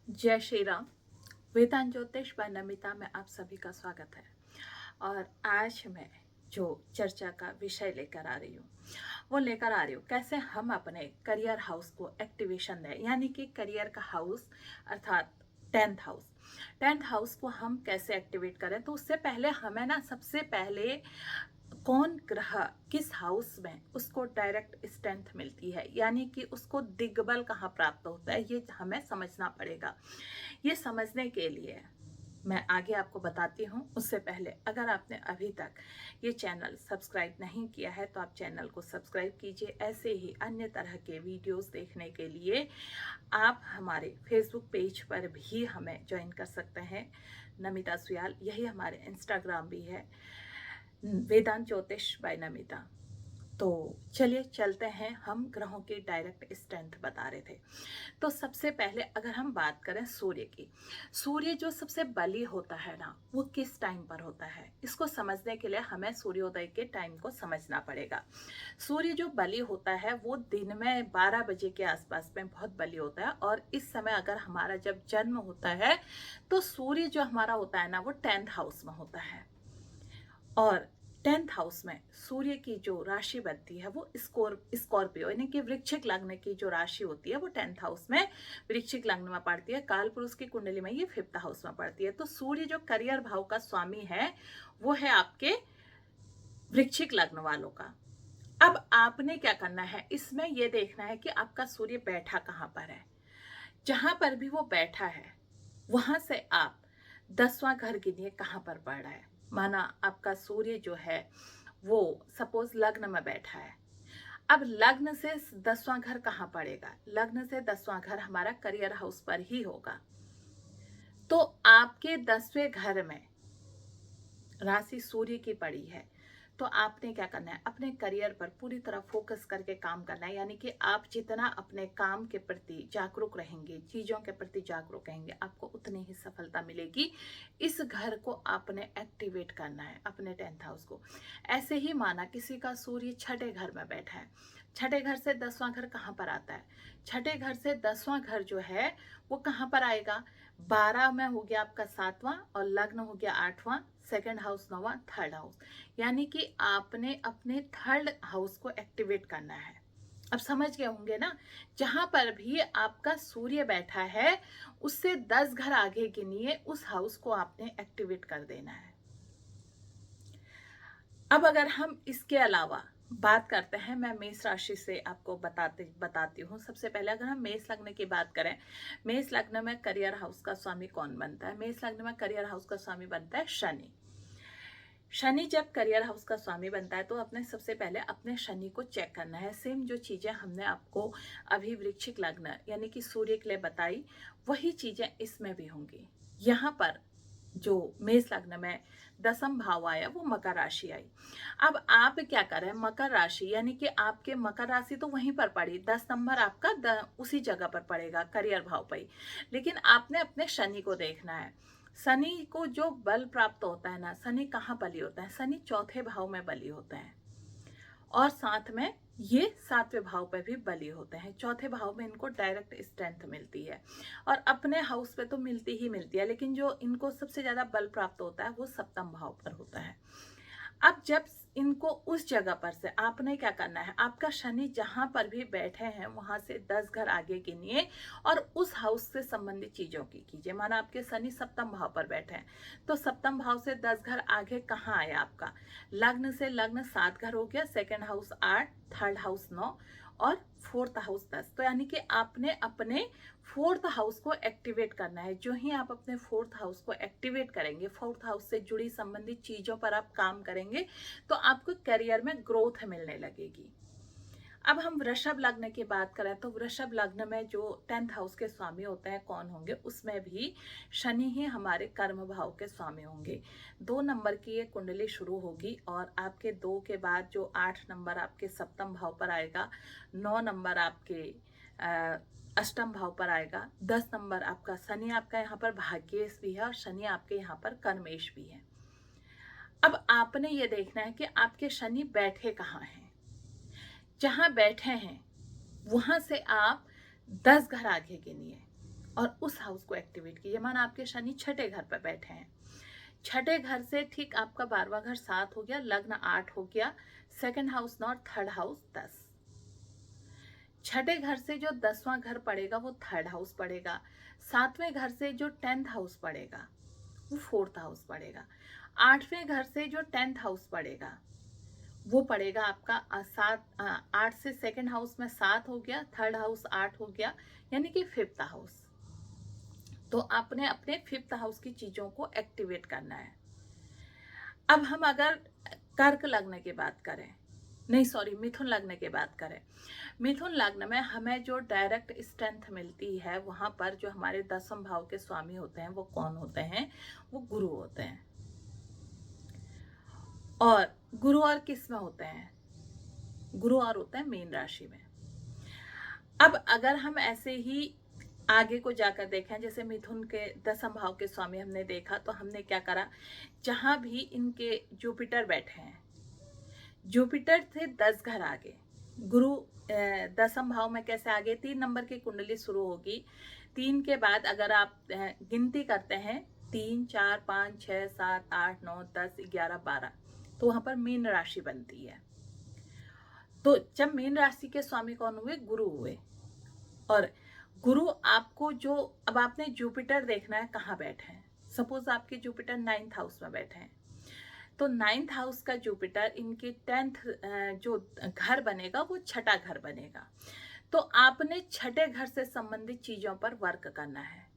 जय श्री राम। वेदांत ज्योतिष बाय नमिता में आप सभी का स्वागत है। और आज मैं जो चर्चा का विषय लेकर आ रही हूँ वो लेकर आ रही हूँ कैसे हम अपने करियर हाउस को एक्टिवेशन दें, यानी कि करियर का हाउस अर्थात 10th हाउस को हम कैसे एक्टिवेट करें। तो उससे पहले हमें ना सबसे पहले कौन ग्रह किस हाउस में उसको डायरेक्ट स्ट्रेंथ मिलती है, यानी कि उसको दिग्बल कहाँ प्राप्त होता है, ये हमें समझना पड़ेगा। ये समझने के लिए मैं आगे आपको बताती हूँ। उससे पहले अगर आपने अभी तक ये चैनल सब्सक्राइब नहीं किया है तो आप चैनल को सब्सक्राइब कीजिए। ऐसे ही अन्य तरह के वीडियोस देखने के लिए आप हमारे फेसबुक पेज पर भी हमें ज्वाइन कर सकते हैं, नमिता सुयाल। यही हमारे इंस्टाग्राम भी है, वेदांत ज्योतिष बाय नमिता। तो चलिए चलते हैं, हम ग्रहों की डायरेक्ट स्ट्रेंथ बता रहे थे। तो सबसे पहले अगर हम बात करें सूर्य की, सूर्य जो सबसे बली होता है ना, वो किस टाइम पर होता है, इसको समझने के लिए हमें सूर्योदय के टाइम को समझना पड़ेगा। सूर्य जो बली होता है वो दिन में 12 बजे के आसपास में बहुत बली होता है। और इस समय अगर हमारा जब जन्म होता है तो सूर्य जो हमारा होता है ना वो 10th हाउस में होता है। और 10th हाउस में सूर्य की जो राशि बनती है वो स्कॉर्पियो यानी कि वृश्चिक लग्न की जो राशि होती है वो 10th हाउस में वृश्चिक लग्न में पड़ती है। काल पुरुष की कुंडली में ये 5th हाउस में पड़ती है। तो सूर्य जो करियर भाव का स्वामी है वो है आपके वृश्चिक लग्न वालों का। अब आपने क्या करना है, इसमें यह देखना है कि आपका सूर्य बैठा कहाँ पर है। जहां पर भी वो बैठा है वहां से आप 10वां घर गिनिए कहाँ पर पड़ रहा है। माना आपका सूर्य जो है वो सपोज लग्न में बैठा है। अब लग्न से 10वां घर कहाँ पड़ेगा, लग्न से 10वां घर हमारा करियर हाउस पर ही होगा। तो आपके 10वें घर में राशि सूर्य की पड़ी है, तो आपने क्या करना है, अपने करियर पर पूरी तरह फोकस करके काम करना है। यानी कि आप जितना अपने काम के प्रति जागरूक रहेंगे, चीजों के प्रति जागरूक रहेंगे, आपको उतनी ही सफलता मिलेगी। इस घर को आपने एक्टिवेट करना है, अपने 10th हाउस को। ऐसे ही माना किसी का सूर्य छठे घर में बैठा है, छठे घर से 10वां घर कहाँ पर आता है, छठे घर से 10वां घर जो है वो कहाँ पर आएगा, 12 में हो गया आपका 7वां और लग्न हो गया 8वां, 2nd हाउस 9वां, 3rd हाउस। यानी कि आपने अपने 3rd हाउस को एक्टिवेट करना है। अब समझ गए होंगे ना, जहां पर भी आपका सूर्य बैठा है उससे 10 घर आगे गिनिए, उस हाउस को आपने एक्टिवेट कर देना है। अब अगर हम इसके अलावा बात करते हैं, मैं मेष राशि से आपको बताती हूँ। सबसे पहले अगर हम मेष लग्न की बात करें, मेष लग्न में करियर हाउस का स्वामी कौन बनता है, मेष लग्न में करियर हाउस का स्वामी बनता है शनि। शनि जब करियर हाउस का स्वामी बनता है तो अपने सबसे पहले अपने शनि को चेक करना है। सेम जो चीजें हमने आपको अभी वृश्चिक लग्न यानी कि सूर्य के लिए बताई, वही चीजें इसमें भी होंगी। यहाँ पर जो मेष लग्न में 10th भाव आया वो मकर राशि आई। अब आप क्या करें, मकर राशि यानी कि आपके मकर राशि तो वहीं पर पड़ी, 10 नंबर आपका उसी जगह पर पड़ेगा, करियर भाव पर ही। लेकिन आपने अपने शनि को देखना है। शनि को जो बल प्राप्त होता है ना, शनि कहाँ बली होता है, शनि चौथे भाव में बली होता है। और साथ में ये 7वें भाव पे भी बली होते हैं। चौथे भाव में इनको डायरेक्ट स्ट्रेंथ मिलती है और अपने हाउस पे तो मिलती ही मिलती है, लेकिन जो इनको सबसे ज्यादा बल प्राप्त होता है वो 7th भाव पर होता है। अब जब इनको उस जगह पर से आपने क्या करना है, आपका शनि जहां पर भी बैठे हैं वहां से 10 घर आगे गिनिए और उस हाउस से संबंधित चीजों की कीजिए। माना आपके शनि 7th भाव पर बैठे हैं तो 7th भाव से 10 घर आगे कहाँ आया, आपका लग्न से लग्न 7 घर हो गया, 2nd हाउस 8, 3rd हाउस 9 और 4th हाउस 10। तो यानी कि आपने अपने 4th हाउस को एक्टिवेट करना है। जो ही आप अपने 4th हाउस को एक्टिवेट करेंगे, 4th हाउस से जुड़ी संबंधित चीजों पर आप काम करेंगे तो आपको करियर में ग्रोथ मिलने लगेगी। अब हम वृषभ लग्न की बात करें तो वृषभ लग्न में जो 10th हाउस के स्वामी होते हैं कौन होंगे, उसमें भी शनि ही हमारे कर्म भाव के स्वामी होंगे। 2 नंबर की ये कुंडली शुरू होगी और आपके 2 के बाद जो 8 नंबर आपके 7th भाव पर आएगा, 9 नंबर आपके अष्टम भाव पर आएगा, 10 नंबर आपका शनि आपका यहाँ पर भाग्येश भी है और शनि आपके यहाँ पर कर्मेश भी है। अब आपने ये देखना है कि आपके शनि बैठे कहाँ हैं। जहां बैठे हैं वहां से आप 10 घर आगे गिनिए और उस हाउस को एक्टिवेट कीजिए। माना आपके शनि छठे घर पर बैठे हैं, छठे घर से ठीक आपका 12वां घर 7 हो गया, लग्न 8 हो गया, सेकंड हाउस 9, थर्ड हाउस 10। छठे घर से जो 10वां घर पड़ेगा वो थर्ड हाउस पड़ेगा, 7वें घर से जो 10th हाउस पड़ेगा वो फोर्थ हाउस पड़ेगा, 8वें घर से जो 10th हाउस पड़ेगा वो पड़ेगा आपका 8 से सेकंड हाउस में 7 हो गया, थर्ड हाउस 8 हो गया, यानी कि फिफ्थ हाउस। तो आपने अपने फिफ्थ हाउस की चीजों को एक्टिवेट करना है। अब हम अगर कर्क लग्न की बात करें, नहीं सॉरी, मिथुन लग्न की बात करें, मिथुन लग्न में हमें जो डायरेक्ट स्ट्रेंथ मिलती है, वहां पर जो हमारे 10वें भाव के स्वामी होते हैं वो कौन होते हैं? वो गुरु होते हैं। और गुरु और किस में होते हैं? गुरु और होते हैं मीन राशि में। अब अगर हम ऐसे ही आगे को जाकर देखें, जैसे मिथुन के 10वें भाव के स्वामी हमने देखा, तो हमने क्या करा, जहां भी इनके जुपिटर बैठे हैं, जुपिटर से 10 घर आगे, गुरु 10वें भाव में कैसे आगे, 3 नंबर की कुंडली शुरू होगी। 3 के बाद अगर आप गिनती करते हैं, 3 4 5 6 7 8 9 10 11 12, तो वहां पर मीन राशि बनती है। तो जब मीन राशि के स्वामी कौन हुए? गुरु हुए। और गुरु आपको जो, अब आपने जुपिटर देखना है कहाँ बैठे हैं। सपोज आपके जुपिटर 9th हाउस में बैठे हैं, तो 9th हाउस का जुपिटर इनके 10th जो घर बनेगा वो छठा घर बनेगा। तो आपने छठे घर से संबंधित चीजों पर वर्क करना है।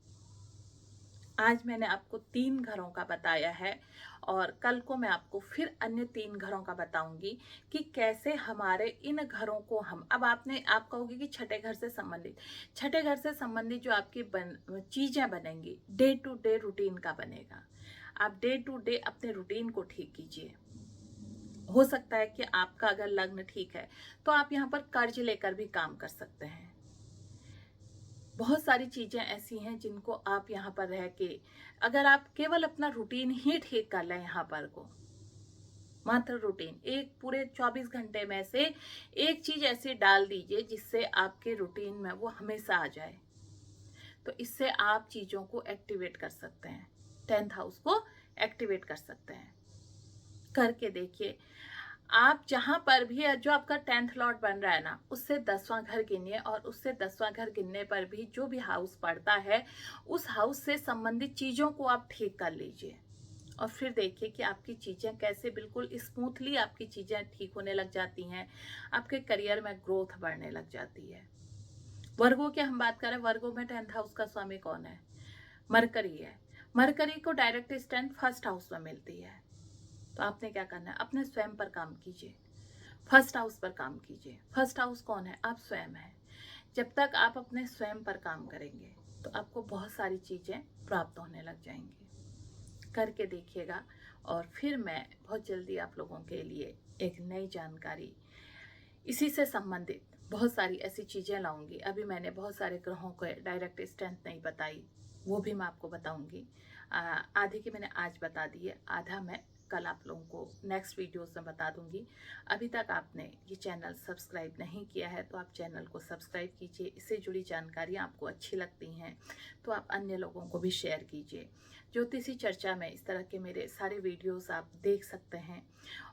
आज मैंने आपको 3 घरों का बताया है, और कल को मैं आपको फिर अन्य 3 घरों का बताऊंगी कि कैसे हमारे इन घरों को हम, अब आप कहोगे कि छठे घर से संबंधित, छठे घर से संबंधित जो आपकी चीजें बनेंगी, डे टू डे रूटीन का बनेगा। आप डे टू डे अपने रूटीन को ठीक कीजिए। हो सकता है कि आपका अगर लग्न ठीक है तो आप यहाँ पर कर्ज लेकर भी काम कर सकते हैं। बहुत सारी चीजें ऐसी हैं जिनको आप यहाँ पर रह के, अगर आप केवल अपना रूटीन ही ठीक कर लें, यहाँ पर को मात्र रूटीन, एक पूरे 24 घंटे में से एक चीज ऐसी डाल दीजिए जिससे आपके रूटीन में वो हमेशा आ जाए, तो इससे आप चीजों को एक्टिवेट कर सकते हैं, 10th हाउस को एक्टिवेट कर सकते हैं। करके देखिए, आप जहां पर भी जो आपका 10th लॉर्ड बन रहा है ना, उससे 10वां घर गिनिए, और उससे 10वां घर गिनने पर भी जो भी हाउस पड़ता है उस हाउस से संबंधित चीजों को आप ठीक कर लीजिए, और फिर देखिए कि आपकी चीजें कैसे बिल्कुल स्मूथली आपकी चीजें ठीक होने लग जाती हैं, आपके करियर में ग्रोथ बढ़ने लग जाती है। वर्गों की हम बात करें, वर्गों में 10th हाउस का स्वामी कौन है? मरकरी है। मरकरी को डायरेक्ट स्ट्रेंथ फर्स्ट हाउस में मिलती है। तो आपने क्या करना है, अपने स्वयं पर काम कीजिए, फर्स्ट हाउस पर काम कीजिए। फर्स्ट हाउस कौन है? आप स्वयं हैं। जब तक आप अपने स्वयं पर काम करेंगे तो आपको बहुत सारी चीजें प्राप्त होने लग जाएंगी। करके देखिएगा, और फिर मैं बहुत जल्दी आप लोगों के लिए एक नई जानकारी इसी से संबंधित बहुत सारी ऐसी चीजें लाऊंगी। अभी मैंने बहुत सारे ग्रहों को डायरेक्ट स्ट्रेंथ नहीं बताई, वो भी मैं आपको बताऊंगी। आधे की मैंने आज बता दी है, आधा मैं कल आप लोगों को नेक्स्ट वीडियोस में बता दूंगी। अभी तक आपने ये चैनल सब्सक्राइब नहीं किया है तो आप चैनल को सब्सक्राइब कीजिए। इससे जुड़ी जानकारियाँ आपको अच्छी लगती हैं तो आप अन्य लोगों को भी शेयर कीजिए। ज्योतिषी चर्चा में इस तरह के मेरे सारे वीडियोस आप देख सकते हैं,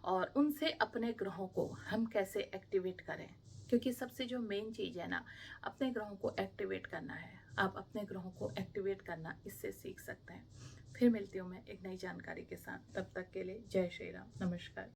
और उनसे अपने ग्रहों को हम कैसे एक्टिवेट करें, क्योंकि सबसे जो मेन चीज़ है ना, अपने ग्रहों को एक्टिवेट करना है। आप अपने ग्रहों को एक्टिवेट करना इससे सीख सकते हैं। फिर मिलती हूँ मैं एक नई जानकारी के साथ, तब तक के लिए जय श्री राम, नमस्कार।